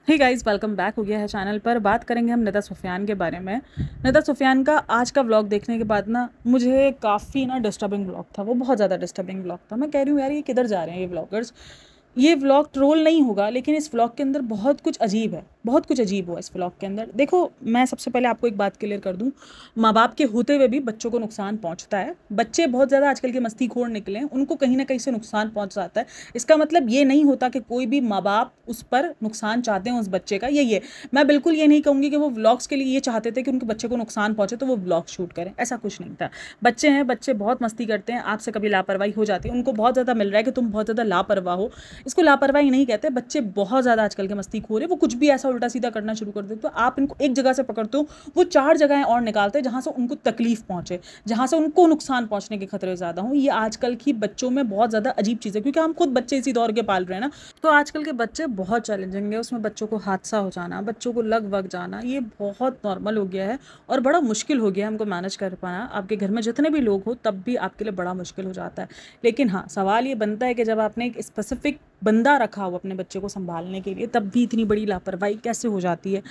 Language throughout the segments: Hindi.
हे गाइस, वेलकम बैक हो गया है चैनल पर। बात करेंगे हम निदा सुफियान के बारे में। निदा सुफियान का आज का व्लॉग देखने के बाद ना मुझे काफ़ी ना डिस्टर्बिंग व्लॉग था। वो बहुत ज़्यादा डिस्टर्बिंग व्लॉग था। मैं कह रही हूँ यार, ये किधर जा रहे हैं ये व्लॉगर्स। ये व्लॉग ट्रोल नहीं होगा, लेकिन इस व्लॉग के अंदर बहुत कुछ अजीब है, बहुत कुछ अजीब हुआ इस व्लॉग के अंदर। देखो, मैं सबसे पहले आपको एक बात क्लियर कर दूं, माँ बाप के होते हुए भी बच्चों को नुकसान पहुंचता है। बच्चे बहुत ज़्यादा आजकल के मस्तीखोर निकले हैं, उनको कहीं ना कहीं से नुकसान पहुंच जाता है। इसका मतलब ये नहीं होता कि कोई भी माँ बाप उस पर नुकसान चाहते हैं उस बच्चे का। यही है, मैं बिल्कुल ये नहीं कहूँगी कि वो व्लॉग्स के लिए ये चाहते थे कि उनके बच्चे को नुकसान पहुंचे तो वो व्लॉग शूट करें, ऐसा कुछ नहीं था। बच्चे हैं, बच्चे बहुत मस्ती करते हैं, आपसे कभी लापरवाही हो जाती है, उनको बहुत ज़्यादा मिल रहा है कि तुम बहुत ज़्यादा लापरवाह हो। इसको लापरवाही नहीं कहते। बच्चे बहुत ज़्यादा आजकल के मस्तीखोर है, वो कुछ भी ऐसा उल्टा सीधा करना शुरू कर देते, तो आप इनको एक जगह से पकड़ते हो, वो 4 जगहें और निकालते हैं जहाँ से उनको तकलीफ पहुँचे, जहाँ से उनको नुकसान पहुँचने के खतरे ज़्यादा हों। ये आजकल की बच्चों में बहुत ज़्यादा अजीब चीज़ है, क्योंकि हम खुद बच्चे इसी दौर के पाल रहे हैं ना। तो आजकल के बच्चे बहुत चैलेंजिंग है, उसमें बच्चों को हादसा हो जाना, बच्चों को लग वग जाना, ये बहुत नॉर्मल हो गया है और बड़ा मुश्किल हो गया है हमको मैनेज कर पाना। आपके घर में जितने भी लोग हो तब भी आपके लिए बड़ा मुश्किल हो जाता है। लेकिन हाँ, सवाल ये बनता है कि जब आपने एक स्पेसिफिक बंदा रखा हो अपने बच्चे को संभालने के लिए, तब भी इतनी बड़ी लापरवाही कैसे हो जाती है।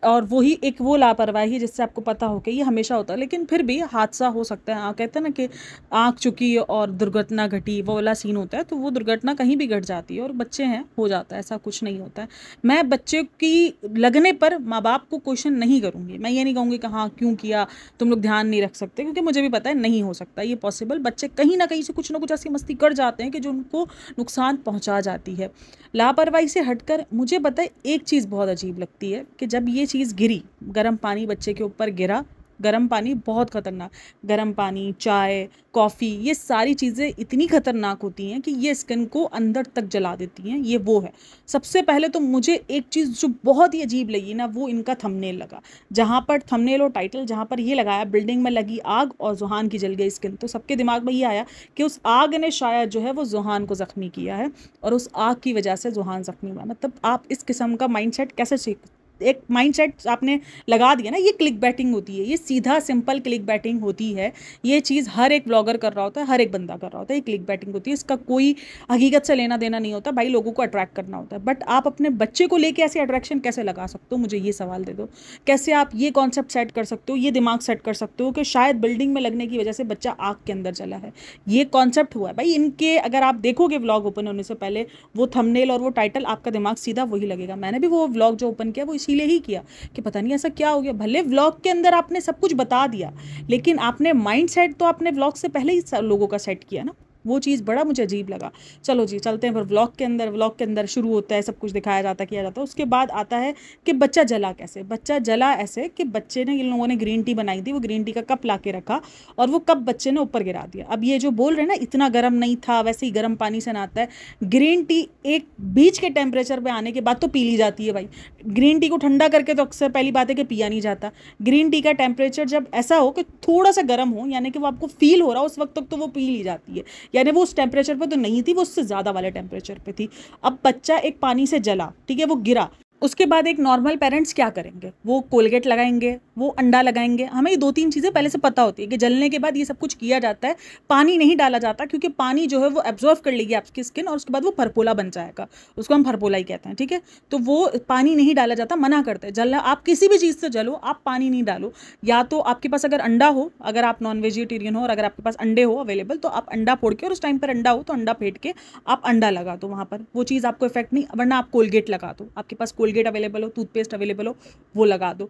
और वही एक वो लापरवाही है जिससे आपको पता हो कि ये हमेशा होता है, लेकिन फिर भी हादसा हो सकता है। कहते हैं ना कि आँख चुकी और दुर्घटना घटी, वो वाला सीन होता है। तो वो दुर्घटना कहीं भी घट जाती है और बच्चे हैं, हो जाता है, ऐसा कुछ नहीं होता है। मैं बच्चे की लगने पर माँ बाप को क्वेश्चन नहीं करूँगी। मैं ये नहीं कहूँगी कि हाँ क्यों किया, तुम लोग ध्यान नहीं रख सकते, क्योंकि मुझे भी पता है नहीं हो सकता ये पॉसिबल। बच्चे कहीं ना कहीं से कुछ ना कुछ ऐसी मस्ती कर जाते हैं कि जो उनको नुकसान पहुँचा जाती है। लापरवाही से हटकर मुझे बताए, एक चीज़ बहुत अजीब लगती है कि जब ये चीज़ गिरी, गर्म पानी बच्चे के ऊपर गिरा, गर्म पानी बहुत ख़तरनाक, गर्म पानी, चाय, कॉफ़ी, ये सारी चीज़ें इतनी ख़तरनाक होती हैं कि ये स्किन को अंदर तक जला देती हैं। ये वो है। सबसे पहले तो मुझे एक चीज़ जो बहुत ही अजीब लगी ना, वो इनका थंबनेल लगा। जहाँ पर थंबनेल और टाइटल जहाँ पर ये लगाया, बिल्डिंग में लगी आग और ज़ुहान की जल गई स्किन, तो सबके दिमाग में ये आया कि उस आग ने शायद जो है वो ज़ुहान को ज़ख्मी किया है और उस आग की वजह से ज़ुहान ज़ख्मी हुआ। मतलब आप इस किस्म का माइंडसेट कैसे सीख, एक माइंडसेट आपने लगा दिया ना। ये क्लिक बैटिंग होती है, ये सीधा सिंपल क्लिक बैटिंग होती है। ये चीज़ हर एक ब्लॉगर कर रहा होता है, हर एक बंदा कर रहा होता है, ये क्लिक बैटिंग होती है। इसका कोई हकीकत से लेना देना नहीं होता भाई, लोगों को अट्रैक्ट करना होता है। बट आप अपने बच्चे को लेके ऐसे अट्रैक्शन कैसे लगा सकते हो, मुझे ये सवाल दे दो। कैसे आप ये कॉन्सेप्ट सेट कर सकते हो, ये दिमाग सेट कर सकते हो कि शायद बिल्डिंग में लगने की वजह से बच्चा आग के अंदर चला है। ये कॉन्सेप्ट हुआ है भाई इनके। अगर आप देखोगे व्लॉग ओपन होने से पहले, वो थंबनेल और वो टाइटल, आपका दिमाग सीधा वही लगेगा। मैंने भी वो व्लॉग जो ओपन किया वो इसीलिए ही किया कि पता नहीं ऐसा क्या हो गया। भले व्लॉग के अंदर आपने सब कुछ बता दिया, लेकिन आपने माइंड सेट तो आपने व्लॉग से पहले ही लोगों का सेट किया ना। वो चीज़ बड़ा मुझे अजीब लगा। चलो जी, चलते हैं फिर व्लॉग के अंदर। व्लॉग के अंदर शुरू होता है, सब कुछ दिखाया जाता, किया जाता है। उसके बाद आता है कि बच्चा जला कैसे। बच्चा जला ऐसे कि बच्चे ने, इन लोगों ने ग्रीन टी बनाई थी, वो ग्रीन टी का कप ला के रखा और वो कप बच्चे ने ऊपर गिरा दिया। अब ये जो बोल रहे हैं ना इतना गर्म नहीं था, वैसे ही गर्म पानी से नहाता है। ग्रीन टी एक बीच के टेम्परेचर पे आने के बाद तो पी ली जाती है भाई। ग्रीन टी को ठंडा करके तो अक्सर पहली बात है कि पिया नहीं जाता। ग्रीन टी का टेम्परेचर जब ऐसा हो कि थोड़ा सा गर्म हो, यानी कि वो आपको फील हो रहा हो, उस वक्त तक तो वो पी ली जाती है। यानी वो उस टेम्परेचर पे तो नहीं थी, वो उससे ज़्यादा वाले टेम्परेचर पे थी। अब बच्चा एक पानी से जला, ठीक है, वो गिरा। उसके बाद एक नॉर्मल पेरेंट्स क्या करेंगे, वो कोलगेट लगाएंगे, वो अंडा लगाएंगे। हमें ये 2-3 चीज़ें पहले से पता होती है कि जलने के बाद ये सब कुछ किया जाता है। पानी नहीं डाला जाता, क्योंकि पानी जो है वो एब्जॉर्व कर लेगी आपकी स्किन और उसके बाद वो फरपोला बन जाएगा। उसको हम फरपोला ही कहते हैं, ठीक है। तो वो पानी नहीं डाला जाता, मना करते हैं। जलना, आप किसी भी चीज़ से जलो, आप पानी नहीं डालो। या तो आपके पास अगर अंडा हो, अगर आप नॉन वेजिटेरियन हो और अगर आपके पास अंडे हो अवेलेबल, तो आप अंडा फोड़ के, और उस टाइम पर अंडा हो तो अंडा फेंट के आप अंडा लगा दो वहाँ पर, वो चीज़ आपको इफेक्ट नहीं। वरना आप कोलगेट लगा दो, आपके पास कोलगेट अवेलेबल हो, टूथपेस्ट अवेलेबल हो, वो लगा दो।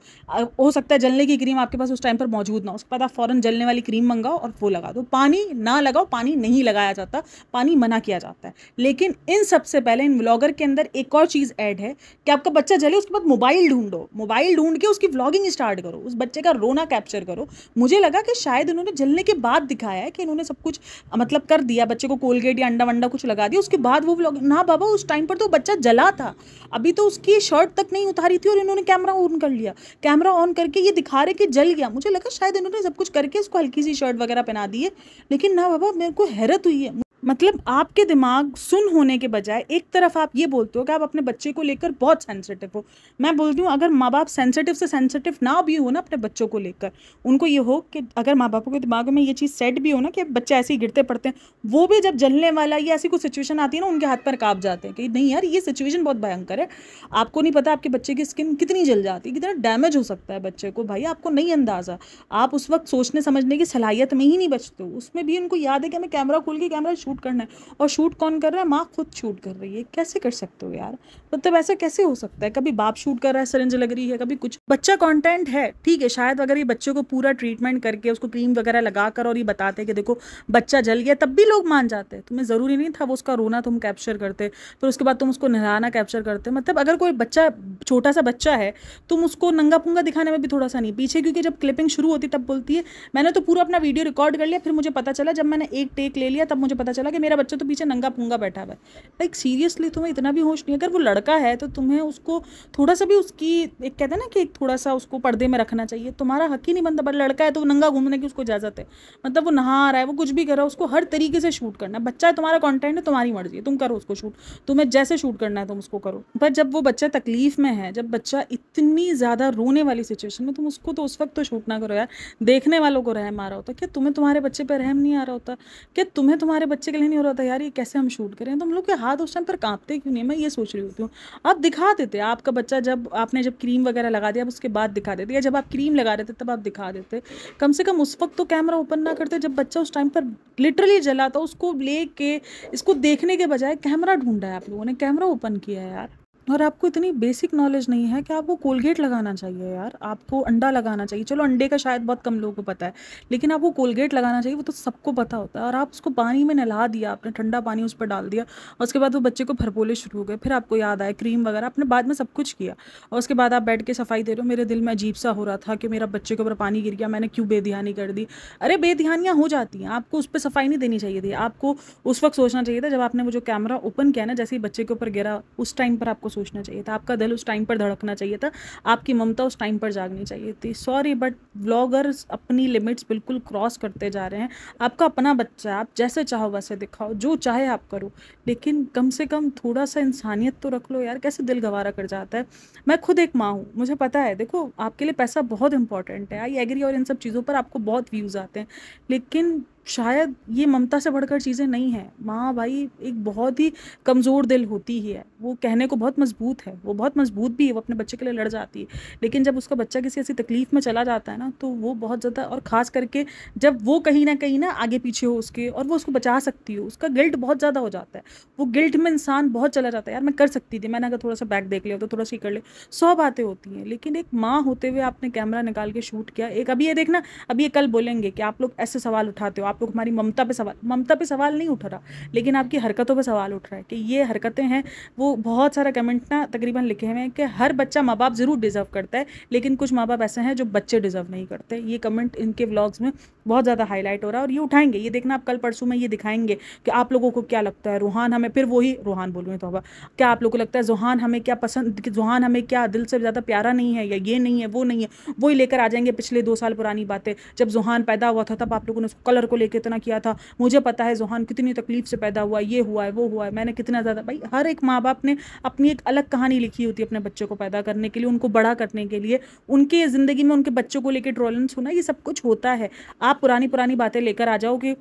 हो सकता है जलने की क्रीम आपके पास उस टाइम पर मौजूद ना हो, उसके बाद आप फ़ौरन जलने वाली क्रीम मंगाओ और वो लगा दो। पानी ना लगाओ, पानी नहीं लगाया जाता, पानी मना किया जाता है। लेकिन इन सबसे पहले इन व्लॉगर के अंदर एक और चीज़ ऐड है कि आपका बच्चा जले, उसके बाद मोबाइल ढूंढो, मोबाइल ढूंढ के उसकी व्लॉगिंग स्टार्ट करो, उस बच्चे का रोना कैप्चर करो। मुझे लगा कि शायद इन्होंने जलने के बाद दिखाया है कि इन्होंने सब कुछ मतलब कर दिया, बच्चे को कोलगेट या अंडा वंडा कुछ लगा दिया, उसके बाद वो व्लॉग ना। बाबा, उस टाइम पर तो बच्चा जला था, अभी तो उसकी शर्ट तक नहीं उतारी थी और इन्होंने कैमरा ऑन कर लिया। कैमरा ऑन करके ये दिखा रहे कि जल गया। मुझे लगा शायद इन्होंने सब कुछ करके इसको हल्की सी शर्ट वगैरह पहना दी है, लेकिन ना बाबा, मेरे को हैरत हुई है। मतलब आपके दिमाग सुन होने के बजाय एक तरफ आप ये बोलते हो कि आप अपने बच्चे को लेकर बहुत सेंसिटिव हो। मैं बोलती हूँ अगर माँ बाप सेंसिटिव से सेंसिटिव ना भी हो ना अपने बच्चों को लेकर, उनको ये हो कि अगर माँ बापों के दिमाग में ये चीज़ सेट भी हो ना कि बच्चे ऐसे ही गिरते पड़ते हैं, वो भी जब जलने वाला या ऐसी कोई सिचुएशन आती है ना उनके हाथ पर काँप जाते हैं कि नहीं यार ये सिचुएशन बहुत भयंकर है। आपको नहीं पता आपके बच्चे की स्किन कितनी जल जाती है, कितना डैमेज हो सकता है बच्चे को, भाई आपको नहीं अंदाज़ा। आप उस वक्त सोचने समझने की सलाहियत में ही नहीं बचते हो। उसमें भी उनको याद है कि हमें कैमरा खोल के कैमरा शूट करना है, और शूट कौन कर रहा है? माँ खुद शूट कर रही है। कैसे कर सकते हो यार? मतलब ऐसा कैसे हो सकता है? कभी बाप शूट कर रहा है, सिरिंज लग रही है, कभी कुछ। बच्चा कंटेंट है, ठीक है, शायद अगर ये बच्चे को पूरा ट्रीटमेंट करके उसको क्रीम वगैरह लगाकर और ये बताते कि देखो बच्चा जल गया, तब भी लोग मान जाते हैं। तुम्हें ज़रूरी नहीं था वो उसका रोना तुम कैप्चर करते, फिर उसके बाद तुम उसको नहलाना कैप्चर करते। मतलब अगर कोई बच्चा, छोटा सा बच्चा है, तुम उसको नंगा पुंगा दिखाने में भी थोड़ा सा नहीं पीछे, क्योंकि जब क्लिपिंग शुरू होती तब बोलती है मैंने तो पूरा अपना वीडियो रिकॉर्ड कर लिया, फिर मुझे पता चला जब मैंने एक टेक ले लिया तब मुझे पता चला कि मेरा बच्चा तो पीछे नंगा पुंगा बैठा हुआ है। लाइक सीरियसली तुम्हें इतना भी होश नहीं? अगर वो लड़का है तो तुम्हें उसको थोड़ा सा भी उसकी, एक कहते हैं ना कि थोड़ा सा उसको पर्दे में रखना चाहिए। तुम्हारा हक ही नहीं बनता। बट लड़का है तो वो नंगा घूमने की उसको इजाजत है, मतलब वो नहा रहा है, वो कुछ भी कर रहा है, उसको हर तरीके से शूट करना है। बच्चा है, तुम्हारा कंटेंट है, तुम्हारी मर्जी है, तुम करो उसको शूट, तुम्हें जैसे शूट करना है तुम उसको करो। पर जब वो बच्चा तकलीफ में है, जब बच्चा इतनी ज़्यादा रोने वाली सिचुएशन में, तुम उसको तो उस वक्त तो शूट ना करो यार। देखने वालों को रहम आ रहा होता, क्या तुम्हें तुम्हारे बच्चे पर रहम नहीं आ रहा होता? क्या तुम्हें तुम्हारे बच्चे के लिए नहीं हो रहा था यार ये कैसे हम शूट करें? तुम लोग के हाथ उस टाइम पर कांपते क्यों नहीं? मैं ये सोच रही होती हूँ। आप दिखा देते आपका बच्चा, जब आपने जब क्रीम वगैरह लगा दिया, अब उसके बाद दिखा देते, या जब आप क्रीम लगा रहे थे तब आप दिखा देते। कम से कम उस वक्त तो कैमरा ओपन ना करते जब बच्चा उस टाइम पर लिटरली जला था। उसको लेके इसको देखने के बजाय कैमरा ढूंढा है आप लोगों ने, कैमरा ओपन किया है यार। और आपको इतनी बेसिक नॉलेज नहीं है कि आपको कोलगेट लगाना चाहिए यार, आपको अंडा लगाना चाहिए। चलो अंडे का शायद बहुत कम लोगों को पता है, लेकिन आपको कोलगेट लगाना चाहिए, वो तो सबको पता होता है। और आप उसको पानी में नहला दिया, आपने ठंडा पानी उस पर डाल दिया, और उसके बाद वो बच्चे को फरपोले शुरू हो गए। फिर आपको याद आया क्रीम वगैरह, आपने बाद में सब कुछ किया, और उसके बाद आप बैठ के सफाई दे रहे हो। मेरे दिल में अजीब सा हो रहा था कि मेरा बच्चे के ऊपर पानी गिर गया, मैंने क्यों बेध्यानी कर दी। अरे बेध्यानियाँ हो जाती हैं, आपको उस पर सफाई नहीं देनी चाहिए थी। आपको उस वक्त सोचना चाहिए था जब आपने वो जो कैमरा ओपन किया ना, जैसे ही बच्चे के ऊपर गिरा, उस टाइम पर आपको सोचना चाहिए था। आपका दिल उस टाइम पर धड़कना चाहिए था, आपकी ममता उस टाइम पर जागनी चाहिए थी। सॉरी बट व्लॉगर्स अपनी लिमिट्स बिल्कुल क्रॉस करते जा रहे हैं। आपका अपना बच्चा है, आप जैसे चाहो वैसे दिखाओ, जो चाहे आप करो, लेकिन कम से कम थोड़ा सा इंसानियत तो रख लो यार। कैसे दिल गवारा कर जाता है। मैं खुद एक माँ हूँ, मुझे पता है। देखो आपके लिए पैसा बहुत इंपॉर्टेंट है, आई एग्री, और इन सब चीज़ों पर आपको बहुत व्यूज़ आते हैं, लेकिन शायद ये ममता से बढ़कर चीज़ें नहीं हैं। माँ भाई एक बहुत ही कमज़ोर दिल होती ही है, वो कहने को बहुत मजबूत है, वो बहुत मजबूत भी है, वो अपने बच्चे के लिए लड़ जाती है। लेकिन जब उसका बच्चा किसी ऐसी तकलीफ़ में चला जाता है ना, तो वो बहुत ज़्यादा, और ख़ास करके जब वो कहीं ना आगे पीछे हो उसके, और वो उसको बचा सकती हो, उसका गिल्ट बहुत ज़्यादा हो जाता है। वो गिल्ट में इंसान बहुत चला जाता है, यार मैं कर सकती थी, मैंने अगर थोड़ा सा बैक देख लिया तो थोड़ा सा कर ले, 100 बातें होती हैं। लेकिन एक माँ होते हुए आपने कैमरा निकाल के शूट किया। एक अभी ये देखना, अभी ये कल बोलेंगे कि आप लोग ऐसे सवाल उठाते हो, आप लोग हमारी ममता पे सवाल नहीं उठ रहा, लेकिन आपकी हरकतों पे सवाल उठ रहा है कि ये हरकतें हैं। वो बहुत सारा कमेंट ना तकरीबन लिखे हुए हैं कि हर बच्चा माँ बाप ज़रूर डिज़र्व करता है, लेकिन कुछ माँ बाप ऐसे हैं जो बच्चे डिज़र्व नहीं करते। ये कमेंट इनके व्लॉग्स में बहुत ज़्यादा हाईलाइट हो रहा है, और ये उठाएंगे, ये देखना आप कल परसों में ये दिखाएंगे कि आप लोगों को क्या लगता है रूहान हमें, फिर वही रूहान बोलूँ तो होगा, क्या आप लोगों को लगता है जोहान हमें क्या पसंद, जोहान हमें क्या दिल से ज़्यादा प्यारा नहीं है, या ये नहीं है वो नहीं है। वही लेकर आ जाएंगे पिछले 2 साल पुरानी बातें, जब जोहान पैदा हुआ था तब आप लोगों ने उसको कलर को लेकर इतना किया था। मुझे पता है जोहान कितनी तकलीफ से पैदा हुआ, ये हुआ है वो हुआ है, मैंने कितना ज़्यादा। भाई हर एक माँ बाप ने अपनी एक अलग कहानी लिखी होती है अपने बच्चों को पैदा करने के लिए, उनको बड़ा करने के लिए, उनके ज़िंदगी में उनके बच्चों को लेकर ट्रोलन सुना, ये सब कुछ होता है। आप पुरानी पुरानी बातें लेकर आ जाओगे,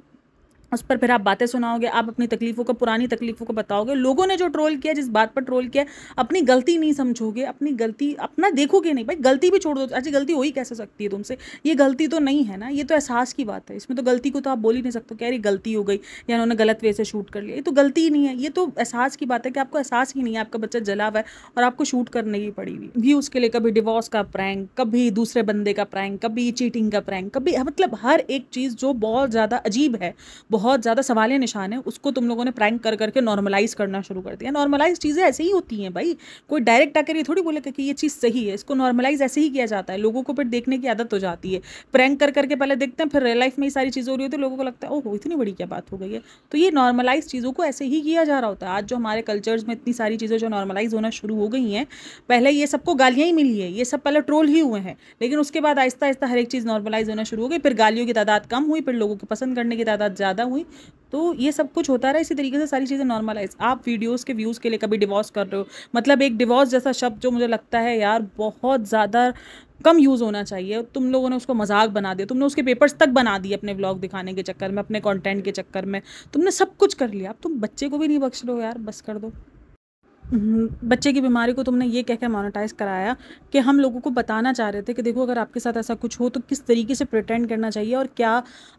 उस पर फिर आप बातें सुनाओगे, आप अपनी तकलीफ़ों को, पुरानी तकलीफ़ों को बताओगे। लोगों ने जो ट्रोल किया, जिस बात पर ट्रोल किया, अपनी गलती नहीं समझोगे, अपनी गलती अपना देखोगे नहीं। भाई गलती भी छोड़ दो, अच्छी गलती हो ही कैसे सकती है तुमसे, ये गलती तो नहीं है ना, ये तो एहसास की बात है। इसमें तो गलती को तो आप बोल ही नहीं सकते कि यार ये गलती हो गई या उन्होंने गलत वे से शूट कर लिया, ये तो गलती ही नहीं है, ये तो एहसास की बात है कि आपको एहसास ही नहीं है, आपका बच्चा जला हुआ है और आपको शूट करने की पड़ी हुई भी उसके लिए। कभी डिवोर्स का प्रैंक, कभी दूसरे बंदे का प्रैंक, कभी चीटिंग का प्रैंक, कभी मतलब हर एक चीज़ जो बहुत ज़्यादा अजीब है, बहुत ज़्यादा सवाल निशान है, उसको तुम लोगों ने प्रैंक कर करके नॉर्मलाइज करना शुरू कर दिया। नॉर्मलाइज चीज़ें ऐसे ही होती हैं भाई, कोई डायरेक्ट आकर ये थोड़ी बोलेगा कि ये चीज़ सही है, इसको नॉर्मलाइज ऐसे ही किया जाता है। लोगों को फिर देखने की आदत हो जाती है, प्रैंक कर करके पहले देखते हैं, फिर रियल लाइफ में ये सारी चीज़ें हो रही होती है, लोगों को लगता है ओहो इतनी बड़ी क्या बात हो गई है। तो ये नॉर्मलाइज चीज़ों को ऐसे ही किया जा रहा होता है। आज जो हमारे कल्चर्स में इतनी सारी चीज़ें जो नॉर्मलाइज होना शुरू हो गई हैं, पहले ये सबको गालियाँ ही मिली है, ये सब पहले ट्रोल ही हुए हैं, लेकिन उसके बाद आहिस्ता आहिस्ता हर एक चीज़ नॉर्मलाइज होना शुरू हो गई। फिर गालियों की तादाद कम हुई, फिर लोगों को पसंद करने की तादाद ज़्यादा हुई। तो ये सब कुछ होता रहा, इसी तरीके से सारी चीज़ें नॉर्मलाइज़। आप वीडियोज़ के व्यूज़ के लिए कभी डिवोर्स कर रहे हो, मतलब एक डिवोर्स जैसा शब्द जो मुझे लगता है यार बहुत ज़्यादा कम यूज़ होना चाहिए, तुम लोगों ने उसको मजाक बना दिया, तुमने उसके पेपर्स तक बना दिए अपने व्लॉग दिखाने के चक्कर में, अपने कंटेंट के चक्कर में, तुमने सब कुछ कर लिया, अब तुम बच्चे को भी नहीं बख्श रहे हो यार, बस कर दो। बच्चे की बीमारी को तुमने ये कह के मोनेटाइज़ कराया कि हम लोगों को बताना चाह रहे थे कि देखो अगर आपके साथ ऐसा कुछ हो तो किस तरीके से प्रिटेंड करना चाहिए और क्या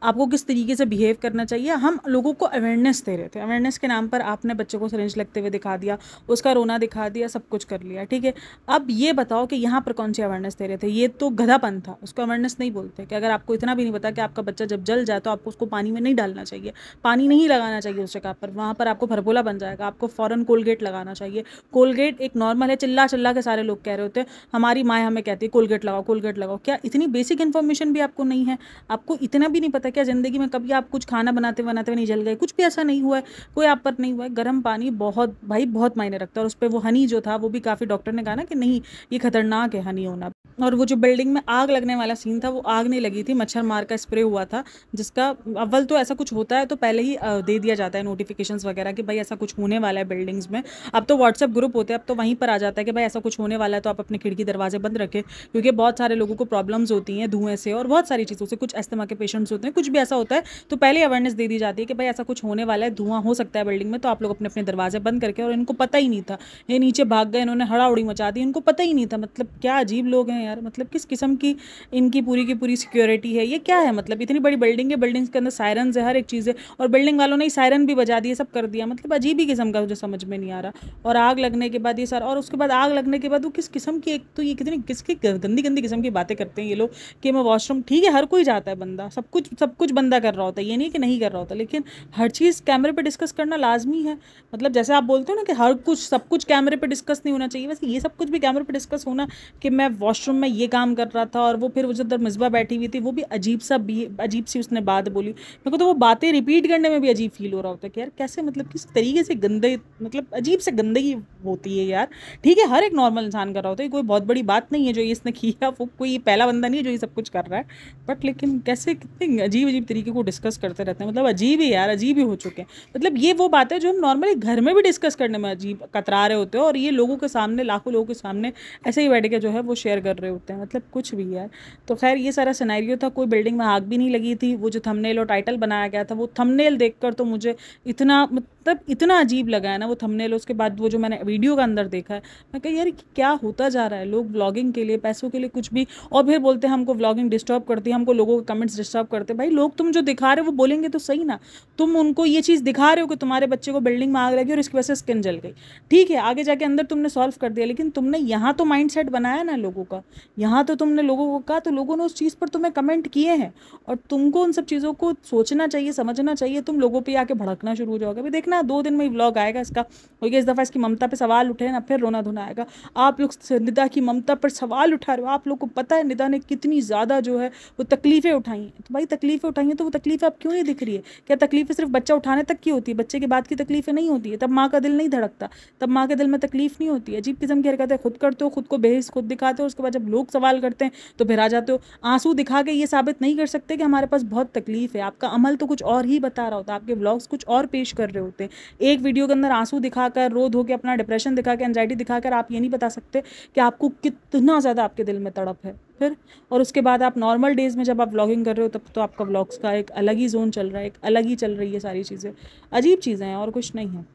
आपको किस तरीके से बिहेव करना चाहिए। हम लोगों को अवेयरनेस दे रहे थे, अवेयरनेस के नाम पर आपने बच्चे को सिरिंज लगते हुए दिखा दिया, उसका रोना दिखा दिया, सब कुछ कर लिया, ठीक है। अब ये बताओ कि यहाँ पर कौन सी अवेयरनेस दे रहे थे, ये तो गधापन था, उसको अवेयरनेस नहीं बोलते। कि अगर आपको इतना भी नहीं पता कि आपका बच्चा जब जल जाए तो आपको उसको पानी में नहीं डालना चाहिए, पानी नहीं लगाना चाहिए उस जगह पर, वहाँ पर आपको फरफोला बन जाएगा, आपको फ़ौरन कोलगेट लगाना चाहिए। कोलगेट एक नॉर्मल है, चिल्ला चिल्ला के सारे लोग कह रहे होते हैं, हमारी माँ हमें कहती है कोलगेट लगाओ कोलगेट लगाओ। क्या इतनी बेसिक इन्फॉर्मेशन भी आपको नहीं है? आपको इतना भी नहीं पता क्या ज़िंदगी में कभी आप कुछ खाना बनाते बनाते नहीं जल गए? कुछ भी ऐसा नहीं हुआ है, कोई आप पर नहीं हुआ है। गर्म पानी बहुत भाई बहुत मायने रखता है, और उस पर वो हनी जो था वो भी काफ़ी डॉक्टर ने कहा ना कि नहीं ये खतरनाक है हनी होना। और वो जो बिल्डिंग में आग लगने वाला सीन था, वो आग नहीं लगी थी, मच्छर मार का स्प्रे हुआ था, जिसका अव्वल तो ऐसा कुछ होता है तो पहले ही दे दिया जाता है नोटिफिकेशंस वगैरह कि भाई ऐसा कुछ होने वाला है बिल्डिंग्स में। अब तो व्हाट्सएप ग्रुप होते हैं, अब तो वहीं पर आ जाता है कि भाई ऐसा कुछ होने वाला है तो आप अपने खिड़की दरवाजे बंद रखें, क्योंकि बहुत सारे लोगों को प्रॉब्लम्स होती हैं धुएं से और बहुत सारी चीज़ों से, कुछ अस्थमा के पेशेंट्स होते हैं, कुछ भी ऐसा होता है तो पहले अवेयरनेस दे दी जाती है कि भाई ऐसा कुछ होने वाला है, धुआं हो सकता है बिल्डिंग में, तो आप लोग अपने अपने दरवाजे बंद करके। और इनको पता ही नहीं था, ये नीचे भाग गए, इन्होंने हड़ाउड़ी मचा दी, इनको पता ही नहीं था। मतलब क्या अजीब लोग हैं यार, मतलब किस किस्म की इनकी पूरी की पूरी सिक्योरिटी है, ये क्या है? मतलब इतनी बड़ी बिल्डिंग है, बिल्डिंग्स के अंदर सायरन्स है, हर एक चीज़ है, और बिल्डिंग वालों ने सायरन भी बजा दिए, सब कर दिया। मतलब अजीब ही किस्म का, मुझे समझ में नहीं आ रहा। और आग लगने के बाद ये सर, और उसके बाद आग लगने के बाद वो किस किस्म की, एक तो ये कितनी किसकी गंदी गंदी किस्म की बातें करते हैं ये लोग कि मैं वॉशरूम, ठीक है हर कोई जाता है, बंदा सब कुछ बंदा कर रहा होता है, ये नहीं कि नहीं कर रहा होता, लेकिन हर चीज़ कैमरे पे डिस्कस करना लाजमी है। मतलब जैसे आप बोलते हो ना कि हर कुछ सब कुछ कैमरे पे डिस्कस नहीं होना चाहिए, वैसे ये सब कुछ भी कैमरे पे डिस्कस होना कि मैं वॉशरूम में ये काम कर रहा था, और वो फिर उधर मिसबा बैठी हुई थी, वो भी अजीब सी उसने बात बोली, मेरे को तो वो बातें रिपीट करने में भी अजीब फील हो रहा होता है कि यार कैसे, मतलब किस तरीके से गंदे, मतलब अजीब से गंदगी होती है यार। ठीक है हर एक नॉर्मल इंसान कर रहा होता है, कोई बहुत बड़ी बात नहीं है जो इसने किया, वो कोई पहला बंदा नहीं है जो ये सब कुछ कर रहा है, बट लेकिन कैसे कितने अजीब अजीब तरीके को डिस्कस करते रहते हैं। मतलब अजीब ही यार, अजीब ही हो चुके हैं। मतलब ये वो बात है जो हम नॉर्मली घर में भी डिस्कस करने में अजीब कतरा रहे होते हैं, और ये लोगों के सामने, लाखों लोगों के सामने ऐसे ही बैठ के जो है वो शेयर कर रहे होते हैं। मतलब कुछ भी यार। तो खैर ये सारा सिनेरियो था, कोई बिल्डिंग में आग भी नहीं लगी थी। वो जो थंबनेल और टाइटल बनाया गया था, वो थंबनेल देखकर तो मुझे इतना, मतलब इतना अजीब लगा है ना वो थंबनेल। उसके बाद वो जो मैंने वीडियो का अंदर देखा है, मैं कहा यार क्या होता जा रहा है, लोग व्लॉगिंग के लिए, पैसों के लिए कुछ भी, और फिर बोलते हैं हमको व्लॉगिंग डिस्टर्ब करती है, हमको लोगों के कमेंट्स डिस्टर्ब करते हैं। भाई लोग तुम जो दिखा रहे हो वो बोलेंगे तो सही ना, तुम उनको ये चीज़ दिखा रहे हो कि तुम्हारे बच्चे को बिल्डिंग में आग लगी और इसकी वजह से स्किन जल गई, ठीक है आगे जाके अंदर तुमने सॉल्व कर दिया, लेकिन तुमने यहाँ तो माइंड सेट बनाया ना लोगों का, यहाँ तो तुमने लोगों को कहा, तो लोगों ने उस चीज़ पर तुम्हें कमेंट किए हैं, और तुमको उन सब चीज़ों को सोचना चाहिए, समझना चाहिए। तुम लोगों पे आके भड़कना शुरू हो जाओगे। अभी देखना 2 दिन में ही व्लॉग आएगा इसका, क्योंकि इस दफ़ा इसकी ममता पे सवाल उठे ना, फिर रोना धोना आएगा। आप लोग निदा की ममता पर सवाल उठा रहे हो, आप लोग को पता है निदा ने कितनी ज़्यादा जो है वो तकलीफ़ें उठाई हैं। तो भाई तकलीफ़ें उठाई हैं तो वो तकलीफ़ें आप क्यों नहीं दिख रही है? क्या तकलीफ़ें सिर्फ बच्चा उठाने तक की होती है, बच्चे के बाद की तकलीफ़ें नहीं होती है? तब माँ का दिल नहीं धड़कता, तब माँ के दिल में तकलीफ़ नहीं होती है? अजीब किस्म की हरकतें खुद करते हो, खुद को बेहिस खुद दिखाते हो, उसके बाद जब लोग सवाल करते हैं तो फिर आ जाते हो। आंसू दिखा के ये साबित नहीं कर सकते कि हमारे पास बहुत तकलीफ़ है। आपका अमल तो कुछ और ही बता रहा होता है, आपके व्लॉग्स कुछ और पेश कर रहे होते हैं। एक वीडियो के अंदर आंसू दिखाकर, रो धो के, अपना डिप्रेशन दिखा के, एंजाइटी दिखाकर आप ये नहीं बता सकते कि आपको कितना ज़्यादा आपके दिल में तड़प है फिर। और उसके बाद आप नॉर्मल डेज़ में जब आप व्लॉगिंग कर रहे हो तब तो आपका व्लॉग्स का एक अलग ही जोन चल रहा है, एक अलग ही चल रही है सारी चीज़ें। अजीब चीज़ें हैं और कुछ नहीं है।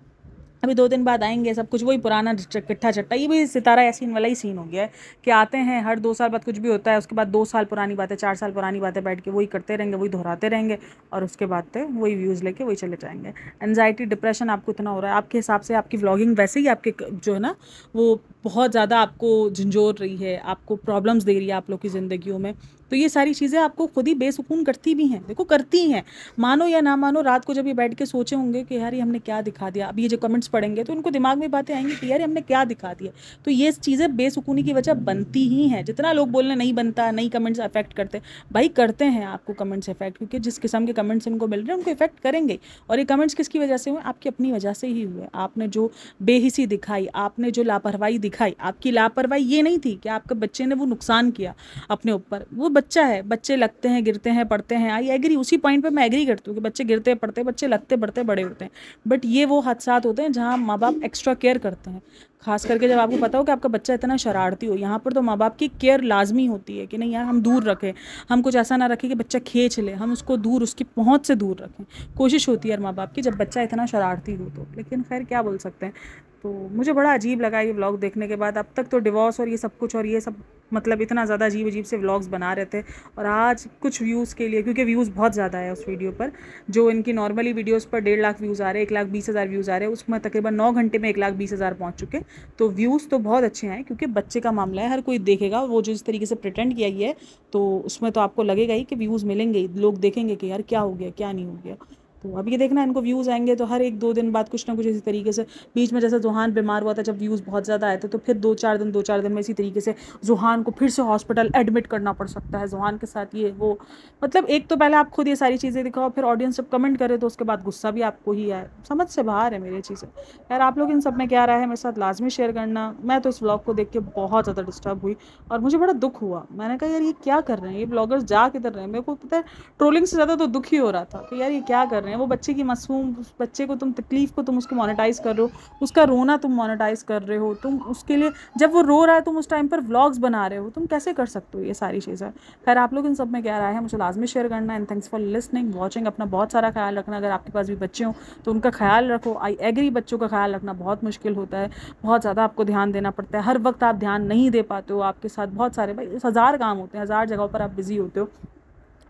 अभी 2 दिन बाद आएंगे, सब कुछ वही पुराना किट्ठा चट्टा। ये भी सितारा यासीन वाला ही सीन हो गया है कि आते हैं हर 2 साल बाद कुछ भी होता है, उसके बाद 2 साल पुरानी बातें, 4 साल पुरानी बातें बैठ के वही करते रहेंगे, वही दोहराते रहेंगे, और उसके बाद से वही व्यूज़ लेके वही चले जाएंगे। एनजाइटी डिप्रेशन आपको इतना हो रहा है, आपके हिसाब से आपकी व्लॉगिंग वैसे ही आपके जो है ना वो बहुत ज़्यादा आपको झंझोर रही है, आपको प्रॉब्लम्स दे रही है आप लोग की ज़िंदगियों में। तो ये सारी चीज़ें आपको खुद ही बेसुकून करती भी हैं। देखो करती हैं, मानो या ना मानो, रात को जब ये बैठ के सोचे होंगे कि यार ये हमने क्या दिखा दिया, अब ये जो कमेंट्स पढ़ेंगे तो उनको दिमाग में बातें आएंगी कि यार हमने क्या दिखा दिया। तो ये चीज़ें बेसुकूनी की वजह बनती ही हैं। जितना लोग बोलने नहीं बनता, नहीं कमेंट्स अफेक्ट करते, भाई करते हैं आपको कमेंट्स इफेक्ट, क्योंकि जिस किस्म के कमेंट्स इनको मिल रहे हैं उनको इफेक्ट करेंगे। और ये कमेंट्स किसकी वजह से हुए? आपकी अपनी वजह से ही हुए। आपने जो बेहिसी दिखाई, आपने जो लापरवाही दिखाई, आपकी लापरवाही ये नहीं थी कि आपके बच्चे ने वो नुकसान किया अपने ऊपर, वो बच्चा है, बच्चे लगते हैं, गिरते हैं, पढ़ते हैं, आई एग्री, उसी पॉइंट पे मैं एग्री करती हूँ कि बच्चे गिरते पढ़ते, बच्चे लगते पढ़ते बड़े होते हैं, बट ये वो हादसात होते हैं जहाँ माँ बाप एक्स्ट्रा केयर करते हैं। खास करके जब आपको पता हो कि आपका बच्चा इतना शरारती हो, यहाँ पर तो माँ बाप की केयर लाजमी होती है कि नहीं यार हम दूर रखें, हम कुछ ऐसा ना रखें कि बच्चा खींच ले, हम उसको दूर, उसकी पहुँच से दूर रखें। कोशिश होती है यार माँ बाप की जब बच्चा इतना शरारती हो तो, लेकिन खैर क्या बोल सकते हैं। तो मुझे बड़ा अजीब लगा ये व्लॉग देखने के बाद। अब तक तो डिवोर्स और ये सब कुछ और ये सब मतलब इतना ज़्यादा अजीब अजीब से व्लॉग्स बना रहे थे, और आज कुछ व्यूज़ के लिए, क्योंकि व्यूज़ बहुत ज़्यादा है उस वीडियो पर, जो इनकी नॉर्मली वीडियोस पर 1.5 लाख व्यूज़ आ रहे हैं, 1,20,000 व्यूज़ आ रहे हैं, उसमें तकरीबन 9 घंटे में 1,20,000 पहुँच चुके। तो व्यूज़ तो बहुत अच्छे हैं, क्योंकि बच्चे का मामला है, हर कोई देखेगा। वो जो इस तरीके से प्रिटेंड किया है तो उसमें तो आपको लगेगा ही कि व्यूज़ मिलेंगे ही, लोग देखेंगे कि यार क्या हो गया क्या नहीं हो गया। तो अब ये देखना इनको व्यूज़ आएंगे तो हर 1-2 दिन बाद कुछ ना कुछ इसी तरीके से। बीच में जैसे ज़ुहान बीमार हुआ था, जब व्यूज़ बहुत ज़्यादा आए थे, तो फिर 2-4 दिन में इसी तरीके से ज़ुहान को फिर से हॉस्पिटल एडमिट करना पड़ सकता है, ज़ुहान के साथ ये वो। मतलब एक तो पहले आप खुद ये सारी चीज़ें दिखाओ, फिर ऑडियंस जब कमेंट करे तो उसके बाद गुस्सा भी आपको ही आए। समझ से बाहर है मेरी चीज़ें। यार आप लोग इन सब में क्या राय है मेरे साथ लाजमी शेयर करना। मैं तो इस व्लॉग को देख के बहुत ज़्यादा डिस्टर्ब हुई और मुझे बड़ा दुख हुआ। मैंने कहा यार ये क्या कर रहे हैं, ये ब्लॉगर्स जा किधर रहे हैं। मेरे को पता है ट्रोलिंग से ज़्यादा तो दुख ही हो रहा था कि यार ये क्या कर रहे हैं। वो बच्चे की मासूम, उस बच्चे को तुम तकलीफ़ को तुम उसको मोनेटाइज़ कर रहे हो, उसका रोना तुम मोनेटाइज़ कर रहे हो, तुम उसके लिए जब वो रो रहा है तुम उस टाइम पर व्लॉग्स बना रहे हो। तुम कैसे कर सकते हो ये सारी चीज़ें। खैर आप लोग इन सब में क्या राय है मुझे लाजमी शेयर करना। And thanks for listening watching. अपना बहुत सारा ख्याल रखना। अगर आपके पास भी बच्चे हों तो उनका ख्याल रखो। आई एग्री, बच्चों का ख्याल रखना बहुत मुश्किल होता है, बहुत ज़्यादा आपको ध्यान देना पड़ता है। हर वक्त आप ध्यान नहीं दे पाते हो, आपके साथ बहुत सारे भाई 1000 काम होते हैं, 1000 जगहों पर आप बिज़ी होते हो,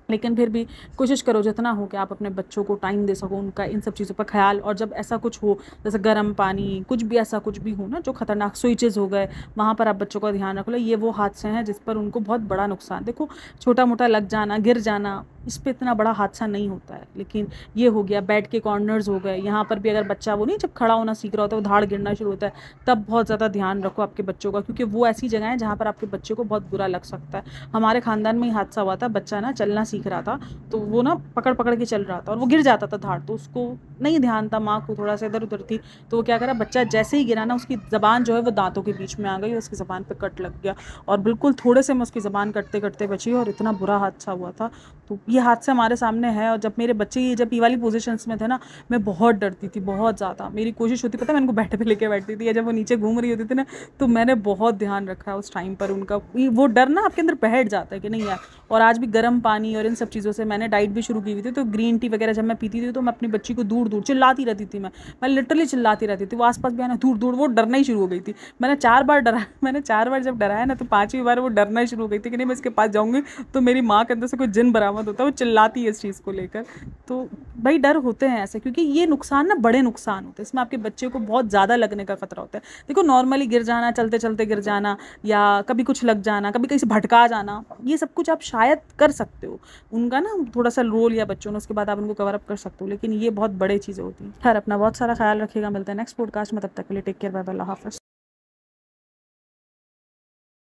लेकिन फिर भी कोशिश करो जितना हो कि आप अपने बच्चों को टाइम दे सको, उनका इन सब चीज़ों पर ख्याल। और जब ऐसा कुछ हो जैसे गर्म पानी, कुछ भी ऐसा कुछ भी हो ना जो ख़तरनाक स्विचेस हो गए, वहाँ पर आप बच्चों का ध्यान रख लो। ये वो हादसे हैं जिस पर उनको बहुत बड़ा नुकसान, देखो छोटा मोटा लग जाना, गिर जाना, इस पर इतना बड़ा हादसा नहीं होता है, लेकिन ये हो गया बेड के कॉर्नर्स हो गए, यहाँ पर भी अगर बच्चा वो नहीं जब खड़ा होना सीख रहा होता है वो धाड़ गिरना शुरू होता है, तब बहुत ज़्यादा ध्यान रखो आपके बच्चों का, क्योंकि वो ऐसी जगह है जहाँ पर आपके बच्चे को बहुत बुरा लग सकता है। हमारे ख़ानदान में ही हादसा हुआ था, बच्चा ना चलना सीख रहा था तो वो ना पकड़ पकड़ के चल रहा था और वो गिर जाता था धाड़, तो उसको नहीं ध्यान था, माँ को थोड़ा सा इधर उधर थी, तो वो क्या करा, बच्चा जैसे ही गिरा ना उसकी ज़बान जो है वो दांतों के बीच में आ गई, उसकी ज़बान पे कट लग गया और बिल्कुल थोड़े से में उसकी ज़बान कटते कटते बची और इतना बुरा हादसा हुआ था। तो ये हादसा हमारे सामने है। और जब मेरे बच्चे जब ये वाली पोजीशंस में थे ना, मैं बहुत डरती थी, बहुत ज़्यादा। मेरी कोशिश होती, पता है मैं उनको बेड पे लेके बैठती थी, या जब वो नीचे घूम रही होती थी ना, तो मैंने बहुत ध्यान रखा है उस टाइम पर उनका। वो डर ना आपके अंदर बैठ जाता है कि नहीं यार। और आज भी गर्म पानी और इन सब चीज़ों से मैंने डाइट भी शुरू की हुई थी, तो ग्रीन टी वगैरह जब मैं पीती थी तो मैं अपनी बच्ची को दूर दूर चिल्लाती रहती थी। मैं लिटरली चिल्लाती रहती थी, वो आसपास भी आना दूर दूर, वो डरना ही शुरू हो गई थी। मैंने 4 बार डराया, मैंने 4 बार जब डराया ना, तो 5वीं बार वो डरना ही शुरू हो गई थी कि नहीं मैं इसके पास जाऊँगी तो मेरी माँ के अंदर से कोई जिन बरामद होता है। वो चिल्लाती है इस चीज़ को लेकर। तो भाई डर होते हैं ऐसे, क्योंकि ये नुकसान ना बड़े नुकसान होते हैं, इसमें आपके बच्चे को बहुत ज़्यादा लगने का खतरा होता है। देखो नॉर्मली गिर जाना, चलते चलते गिर जाना, या कभी कुछ लग जाना, कभी कहीं से भटका जाना, ये सब कुछ आप शायद कर सकते हो, उनका ना थोड़ा सा रोल या बच्चों ने, उसके बाद आप उनको कवर अप कर सकते हो, लेकिन ये बहुत बड़े चीज़ें होती हैं। खैर अपना बहुत सारा ख्याल रखिएगा, मिलते हैं नेक्स्ट पॉडकास्ट में, तब तक के लिए टेक केयर, बाय बाय, अल्लाह हाफ़िज़।